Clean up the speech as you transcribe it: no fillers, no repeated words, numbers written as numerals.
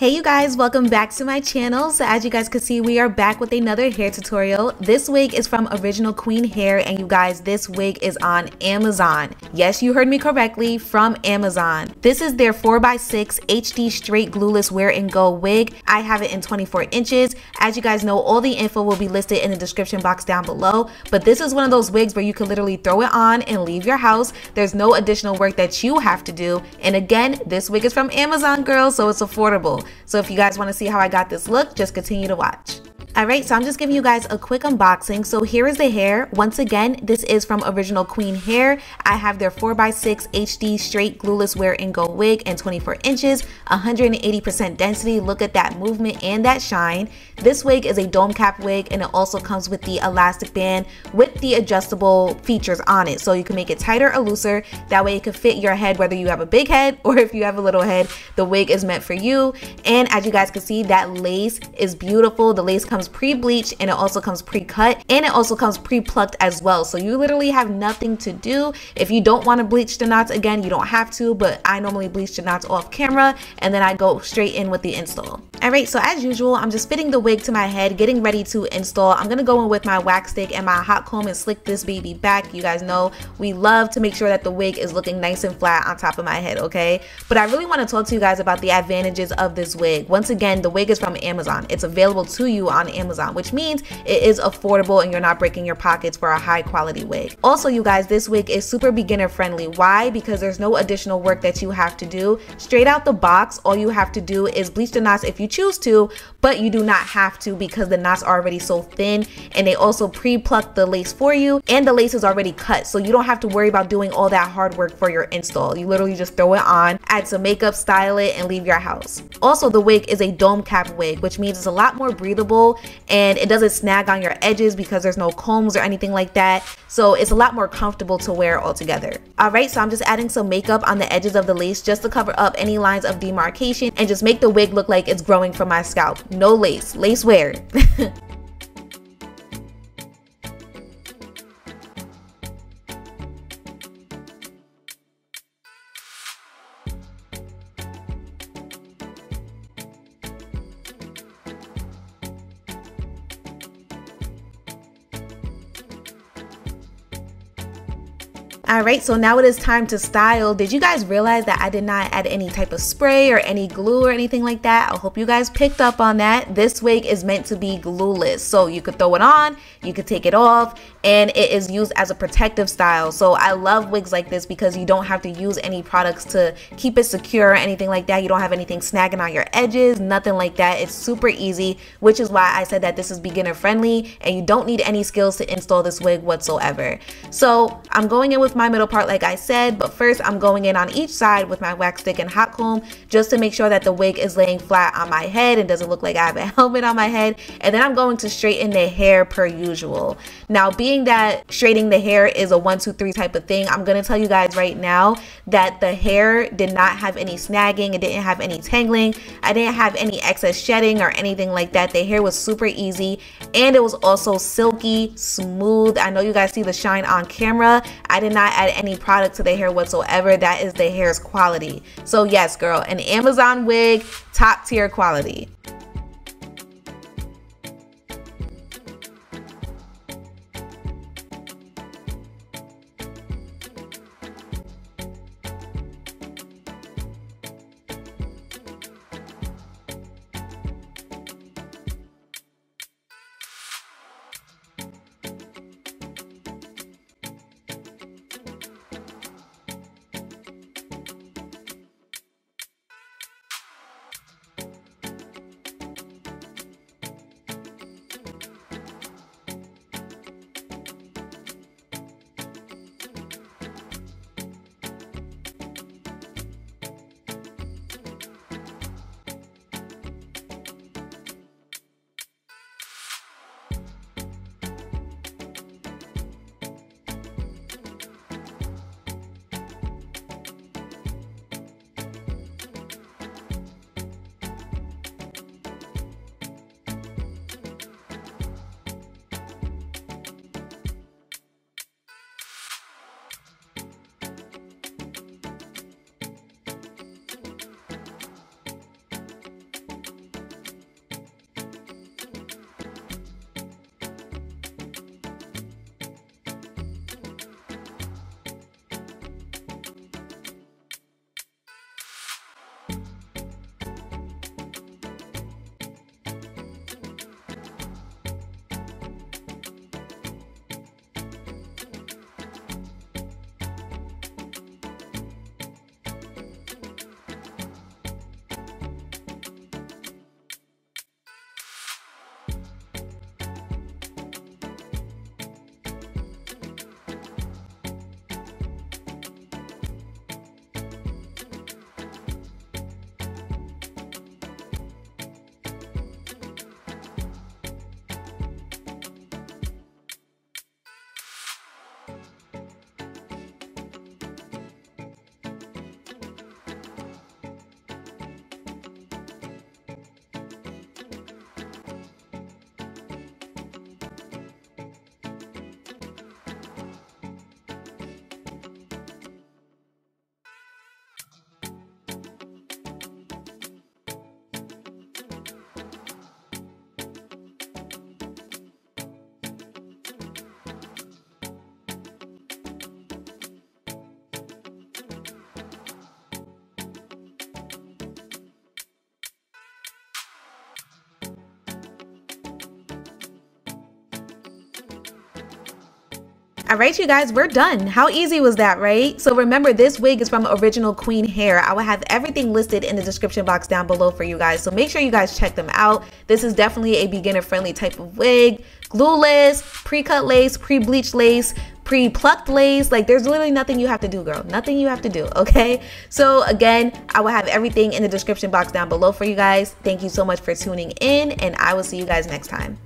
Hey you guys, welcome back to my channel. So as you guys can see, we are back with another hair tutorial. This wig is from Original Queen Hair, and you guys, this wig is on Amazon. Yes, you heard me correctly, from Amazon. This is their 4x6 HD straight glueless wear and go wig. I have it in 24 inches. As you guys know, all the info will be listed in the description box down below, but this is one of those wigs where you can literally throw it on and leave your house. There's no additional work that you have to do. And again, this wig is from Amazon, girl, so it's affordable. So if you guys want to see how I got this look, just continue to watch. Alright, so I'm just giving you guys a quick unboxing. So here is the hair. Once again, this is from Original Queen Hair. I have their 4x6 HD straight glueless wear and go wig in 24 inches, 180% density. Look at that movement and that shine. This wig is a dome cap wig, and it also comes with the elastic band with the adjustable features on it. So you can make it tighter or looser. That way it can fit your head, whether you have a big head or if you have a little head. The wig is meant for you. And as you guys can see, that lace is beautiful. The lace comes pre-bleached, and it also comes pre-cut, and it also comes pre-plucked as well. So you literally have nothing to do. If you don't want to bleach the knots, again, you don't have to, but I normally bleach the knots off camera, and then I go straight in with the install. Alright, so as usual, I'm just fitting the wig to my head, getting ready to install. I'm gonna go in with my wax stick and my hot comb and slick this baby back. You guys know we love to make sure that the wig is looking nice and flat on top of my head, okay? But I really want to talk to you guys about the advantages of this wig. Once again, the wig is from Amazon. It's available to you on Amazon, which means it is affordable and you're not breaking your pockets for a high quality wig. Also, you guys, this wig is super beginner friendly. Why? Because there's no additional work that you have to do. Straight out the box, all you have to do is bleach the knots if you choose to, but you do not have to because the knots are already so thin, and they also pre-pluck the lace for you, and the lace is already cut, so you don't have to worry about doing all that hard work for your install. You literally just throw it on, add some makeup, style it, and leave your house. Also, the wig is a dome cap wig, which means it's a lot more breathable and it doesn't snag on your edges because there's no combs or anything like that. So it's a lot more comfortable to wear altogether. Alright, so I'm just adding some makeup on the edges of the lace just to cover up any lines of demarcation and just make the wig look like it's growing from my scalp. No lace, lace wear. Alright, so now it is time to style. Did you guys realize that I did not add any type of spray or any glue or anything like that? I hope you guys picked up on that. This wig is meant to be glueless, so you could throw it on, you could take it off, and it is used as a protective style. So I love wigs like this because you don't have to use any products to keep it secure or anything like that. You don't have anything snagging on your edges, nothing like that. It's super easy, which is why I said that this is beginner friendly and you don't need any skills to install this wig whatsoever. So I'm going in with my middle part like I said, but first I'm going in on each side with my wax stick and hot comb just to make sure that the wig is laying flat on my head and doesn't look like I have a helmet on my head. And then I'm going to straighten the hair per usual. Now, being that straightening the hair is a 1, 2, 3 type of thing, I'm gonna tell you guys right now that the hair did not have any snagging, it didn't have any tangling, I didn't have any excess shedding or anything like that. The hair was super easy and it was also silky smooth. I know you guys see the shine on camera. I did not add any product to the hair whatsoever. That is the hair's quality. So yes, girl, an Amazon wig, top tier quality. All right, you guys, we're done. How easy was that, right? So remember, this wig is from Original Queen Hair. I will have everything listed in the description box down below for you guys. So make sure you guys check them out. This is definitely a beginner-friendly type of wig. Glueless, pre-cut lace, pre-bleached lace, pre-plucked lace. Like, there's literally nothing you have to do, girl. Nothing you have to do, okay? So again, I will have everything in the description box down below for you guys. Thank you so much for tuning in, and I will see you guys next time.